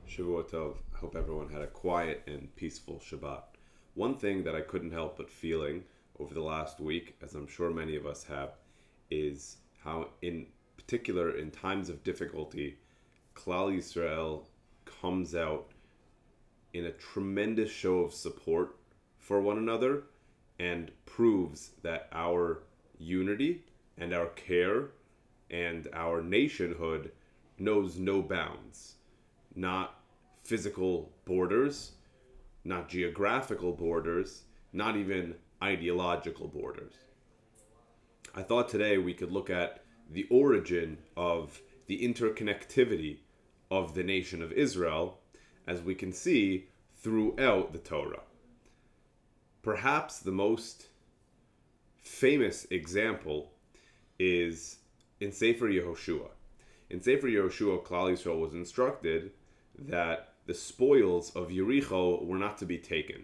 Shavua Tov. I hope everyone had a quiet and peaceful Shabbat. One thing that I couldn't help but feeling over the last week, as I'm sure many of us have, is how, in particular, in times of difficulty, Klal Yisrael comes out in a tremendous show of support for one another and proves that our unity and our care and our nationhood knows no bounds. Not physical borders, not geographical borders, not even ideological borders. I thought today we could look at the origin of the interconnectivity of the nation of Israel, as we can see throughout the Torah. Perhaps the most famous example is in Sefer Yehoshua. In Sefer Yehoshua, Klal Yisrael was instructed that the spoils of Yericho were not to be taken.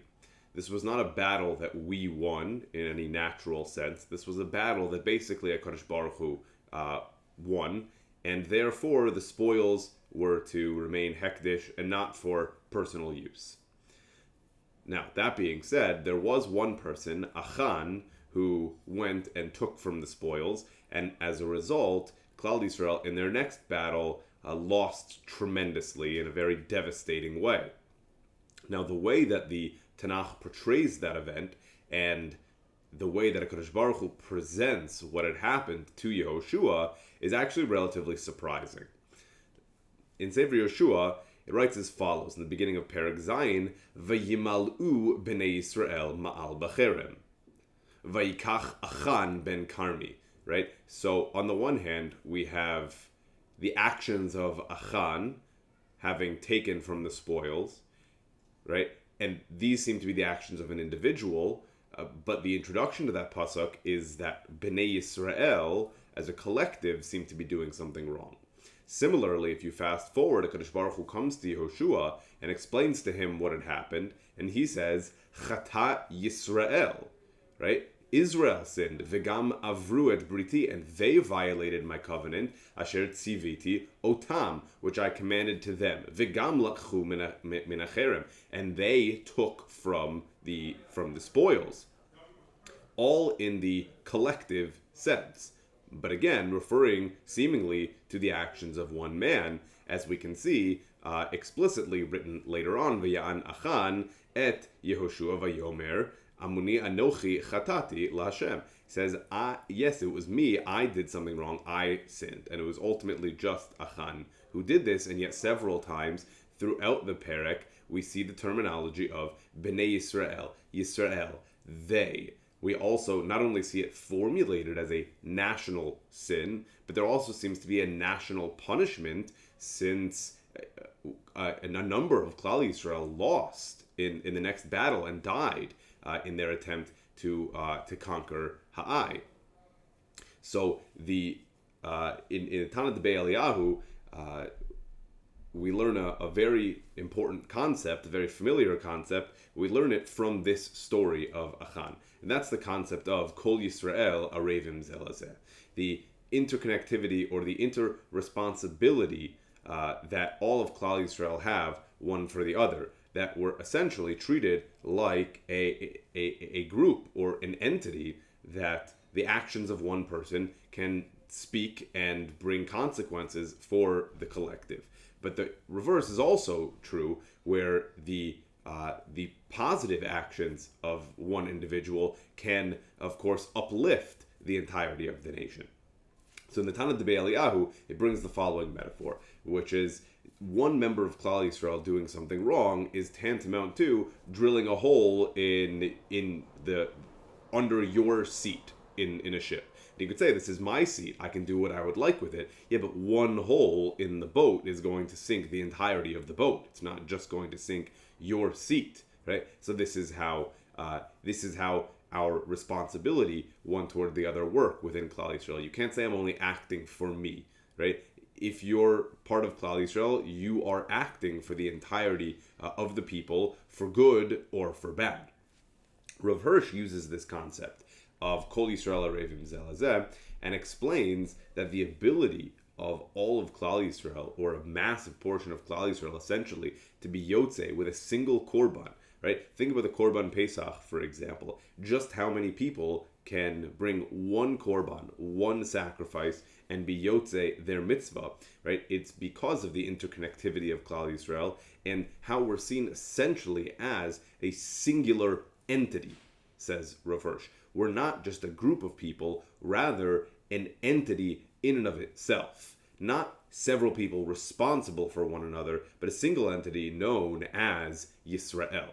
This was not a battle that we won in any natural sense. This was a battle that basically HaKadosh Baruch Hu won, and therefore the spoils were to remain hekdesh and not for personal use. Now, that being said, there was one person, Achan, who went and took from the spoils, and as a result, Klal Yisrael in their next battle lost tremendously in a very devastating way. Now, the way that the Tanakh portrays that event and the way that HaKadosh Baruch Hu presents what had happened to Yehoshua is actually relatively surprising. In Sefer Yehoshua, it writes as follows in the beginning of Perek Zayin, Vayimal'u b'nei Yisrael ma'al b'cherem, Vayikach Achan ben Karmi. Right? So on the one hand, we have the actions of Achan having taken from the spoils, right? And these seem to be the actions of an individual, but the introduction to that pasuk is that Bnei Yisrael, as a collective, seem to be doing something wrong. Similarly, if you fast forward, HaKadosh Baruch Hu comes to Yehoshua and explains to him what had happened, and he says, Chata Yisrael, right? Israel sinned, v'gam avru et briti, and they violated my covenant, asher tziviti otam, which I commanded to them, v'gam lakchu min hacherem, and they took from the spoils, all in the collective sense, but again referring seemingly to the actions of one man, as we can see explicitly written later on, v'ya'an achan et Yehoshua vayomer Amuni anochi chatati laHashem. He says, yes, it was me. I did something wrong. I sinned. And it was ultimately just Achan who did this. And yet several times throughout the Perek, we see the terminology of Bnei Yisrael, Yisrael, they. We also not only see it formulated as a national sin, but there also seems to be a national punishment, since a number of Klal Yisrael lost in the next battle and died in their attempt to conquer Ha'ai. So in Tanat Debei Eliyahu, we learn a very important concept, a very familiar concept. We learn it from this story of Achan, and that's the concept of Kol Yisrael Arevim Zelazeh, the interconnectivity or the interresponsibility that all of Klal Yisrael have one for the other, that were essentially treated like a group or an entity, that the actions of one person can speak and bring consequences for the collective. But the reverse is also true, where the positive actions of one individual can, of course, uplift the entirety of the nation. So in the Tanat Debei Eliyahu, it brings the following metaphor, which is one member of Klal Yisrael doing something wrong is tantamount to drilling a hole in the under your seat in a ship. And you could say, this is my seat, I can do what I would like with it. Yeah, but one hole in the boat is going to sink the entirety of the boat. It's not just going to sink your seat, right? So this is how our responsibility one toward the other work within Klal Yisrael. You can't say I'm only acting for me, right? If you're part of Klal Yisrael, you are acting for the entirety of the people, for good or for bad. Rav Hirsch uses this concept of Kol Yisrael Arevim Zelazeh and explains that the ability of all of Klal Yisrael, or a massive portion of Klal Yisrael, essentially, to be Yotze with a single korban, right? Think about the Korban Pesach, for example. Just how many people can bring one korban, one sacrifice, and be Yotze their mitzvah, right? It's because of the interconnectivity of Klal Yisrael and how we're seen essentially as a singular entity, says Rav Hirsch. We're not just a group of people, rather an entity in and of itself. Not several people responsible for one another, but a single entity known as Yisrael.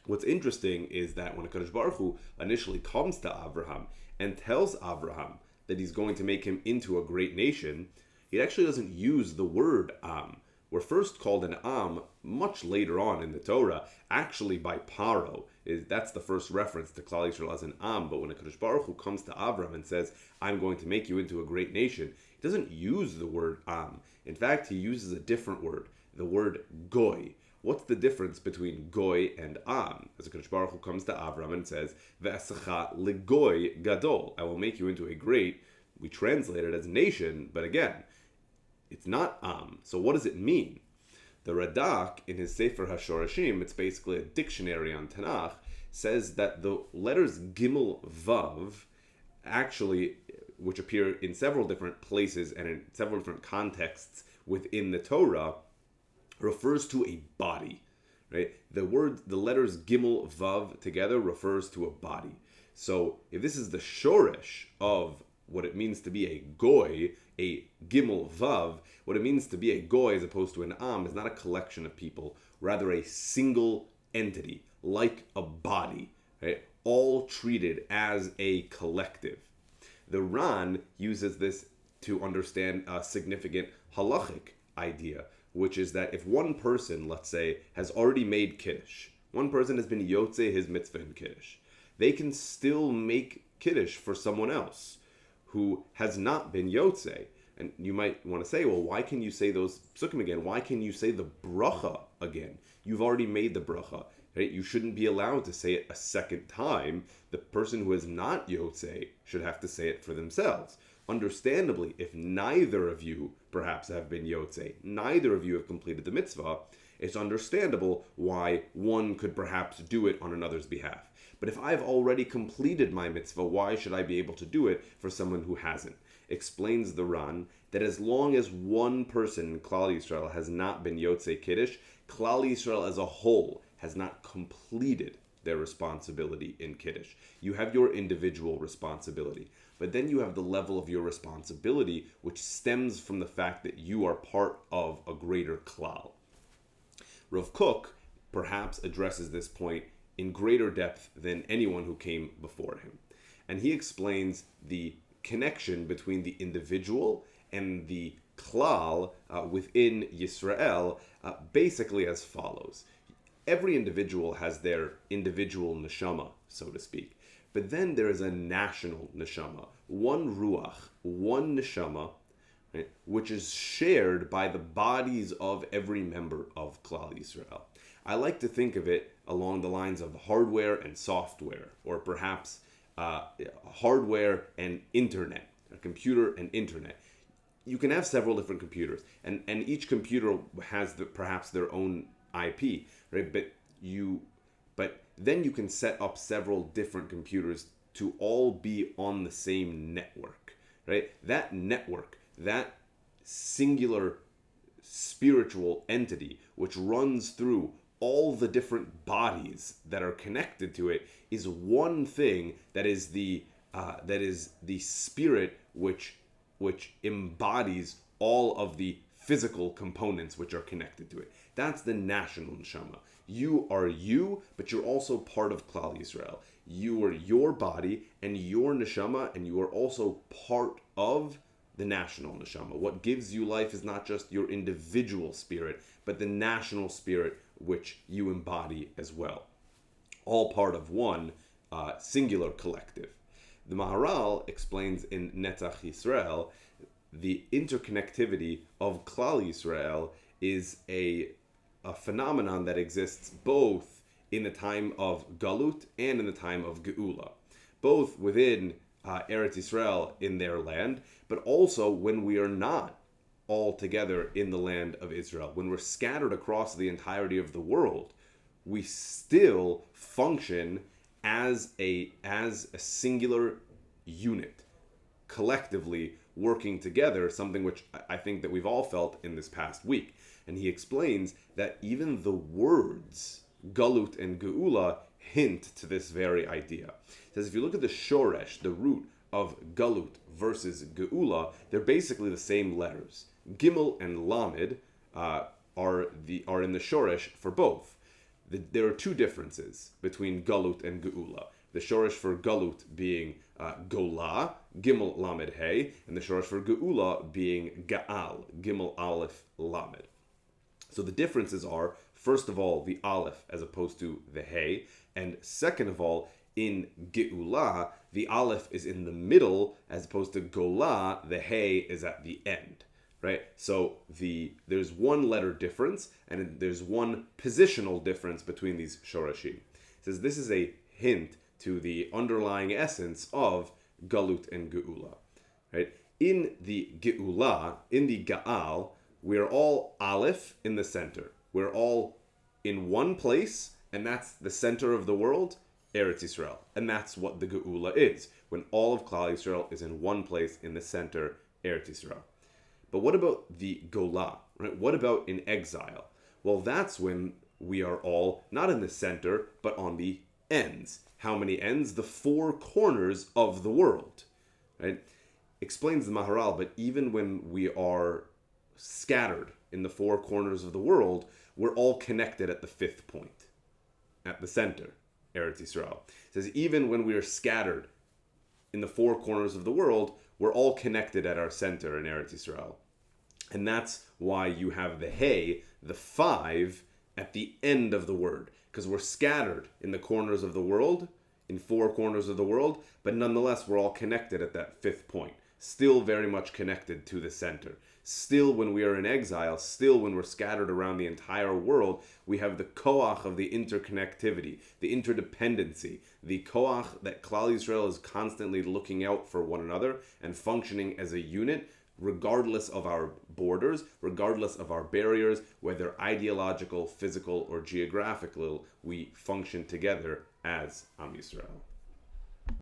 What's interesting is that when HaKadosh Baruch Hu initially comes to Avraham and tells Avraham that he's going to make him into a great nation, he actually doesn't use the word Am. We're first called an Am much later on in the Torah, actually by Paro. That's the first reference to Klal Yisrael as an Am. But when HaKadosh Baruch Hu comes to Avram and says, I'm going to make you into a great nation, he doesn't use the word Am. In fact, he uses a different word, the word Goy. What's the difference between Goy and Am? As HaKadosh Baruch Hu comes to Avram and says, Ve'asacha legoy gadol, I will make you into a great, we translate it as nation, but again, it's not Am. So what does it mean? The Radak, in his Sefer HaShorashim, it's basically a dictionary on Tanakh, says that the letters Gimel Vav, actually, which appear in several different places and in several different contexts within the Torah, refers to a body, right? The letters Gimel Vav together refers to a body. So if this is the shorish of what it means to be a goy, a Gimel Vav, what it means to be a goy as opposed to an Am is not a collection of people, rather a single entity, like a body, right? All treated as a collective. The Ran uses this to understand a significant halachic idea, which is that if one person, let's say, has already made Kiddush, one person has been Yotze his mitzvah in Kiddush, they can still make Kiddush for someone else who has not been Yotze. And you might want to say, well, why can you say those psukim again? Why can you say the bracha again? You've already made the bracha, right? You shouldn't be allowed to say it a second time. The person who is not Yotze should have to say it for themselves. Understandably, if neither of you perhaps have been Yotze, neither of you have completed the mitzvah, it's understandable why one could perhaps do it on another's behalf. But if I've already completed my mitzvah, why should I be able to do it for someone who hasn't? Explains the Ran that as long as one person in Klal Yisrael has not been Yotze Kiddush, Klal Yisrael as a whole has not completed their responsibility in Kiddush. You have your individual responsibility, but then you have the level of your responsibility which stems from the fact that you are part of a greater klal. Rav Kook perhaps addresses this point in greater depth than anyone who came before him. And he explains the connection between the individual and the klal within Yisrael basically as follows. Every individual has their individual neshama, so to speak. But then there is a national neshama, one ruach, one neshama, right, which is shared by the bodies of every member of Klal Yisrael. I like to think of it along the lines of hardware and software, or perhaps hardware and internet, a computer and internet. You can have several different computers, and each computer has perhaps their own IP, right? But then you can set up several different computers to all be on the same network, right? That network, that singular spiritual entity which runs through all the different bodies that are connected to it is one thing that is the spirit which embodies all of the physical components which are connected to it. That's the national neshama. You are you, but you're also part of Klal Yisrael. You are your body and your neshama, and you are also part of the national neshama. What gives you life is not just your individual spirit, but the national spirit which you embody as well. All part of one singular collective. The Maharal explains in Netzach Yisrael the interconnectivity of Klal Yisrael is a phenomenon that exists both in the time of Galut and in the time of Geula. Both within Eretz Yisrael in their land, but also when we are not all together in the land of Israel. When we're scattered across the entirety of the world, we still function as a singular unit, collectively working together, something which I think that we've all felt in this past week. And he explains that even the words Galut and Geula hint to this very idea. He says if you look at the shoresh, the root of Galut versus Geula, they're basically the same letters. Gimel and Lamed are in the shoresh for both. There are two differences between Galut and Geula. The shoresh for Galut being Gola, Gimel Lamed Hey, and the shoresh for Geula being Gaal, Gimel Aleph Lamed. So the differences are, first of all, the Aleph as opposed to the Hey, and second of all, in Geula, the Aleph is in the middle as opposed to Gola, the Hey is at the end. Right, so there's one letter difference and there's one positional difference between these shorashim. It says this is a hint to the underlying essence of Galut and Geula. Right, in the Geula, in the Gaal, we are all Aleph in the center. We're all in one place, and that's the center of the world, Eretz Yisrael, and that's what the Geula is. When all of Klal Yisrael is in one place in the center, Eretz Yisrael. But what about the Gola, right? What about in exile? Well, that's when we are all not in the center, but on the ends. How many ends? The four corners of the world, right? Explains the Maharal, but even when we are scattered in the four corners of the world, we're all connected at the fifth point, at the center, Eretz Yisrael. It says even when we are scattered in the four corners of the world, we're all connected at our center in Eretz Yisrael. And that's why you have the Hey, the 5, at the end of the word. Because we're scattered in the corners of the world, in four corners of the world, but nonetheless we're all connected at that fifth point. Still very much connected to the center. Still when we are in exile, still when we're scattered around the entire world, we have the koach of the interconnectivity, the interdependency, the koach that Klal Yisrael is constantly looking out for one another and functioning as a unit, regardless of our borders, regardless of our barriers, whether ideological, physical, or geographical, we function together as Am Yisrael.